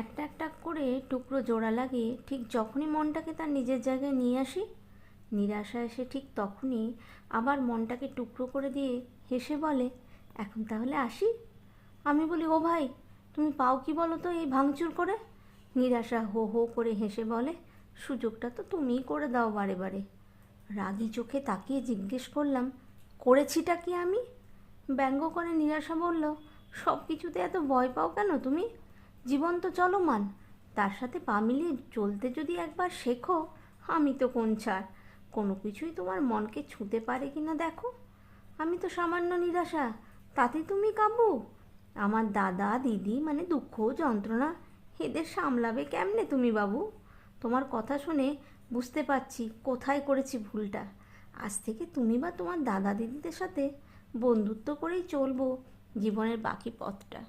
একটা একটা করে টুকরো জোড়া লাগিয়ে ঠিক যখনই মনটাকে তার নিজের জায়গায় নিয়ে আসি, নিরাশা এসে ঠিক তখনই আবার মনটাকে টুকরো করে দিয়ে হেসে বলে, এখন তাহলে আসি। আমি বলি, ও ভাই, তুমি পাও কি বলো তো এই ভাঙচুর করে? নিরাশা হো হো করে হেসে বলে, সুযোগটা তো তুমিই করে দাও বারে বারে। রাগী চোখে তাকিয়ে জিজ্ঞেস করলাম, করেছিটা কি আমি? ব্যঙ্গ করে নিরাশা বলল, সব কিছুতে এত ভয় পাও কেন তুমি? জীবন তো চলমান, তার সাথে পা মিলিয়ে চলতে যদি একবার শেখো, আমি তো কোন ছাড়, কোনো কিছুই তোমার মনকে ছুঁতে পারে কি না দেখো। আমি তো সামান্য নিরাশা, তাতে তুমি কাবু? আমার দাদা দিদি মানে দুঃখ যন্ত্রণা, এদের সামলাবে কেমনে তুমি বাবু? তোমার কথা শুনে বুঝতে পারছি কোথায় করেছি ভুলটা। আজ থেকে তুমি বা তোমার দাদা দিদিদের সাথে বন্ধুত্ব করেই চলবো জীবনের বাকি পথটা।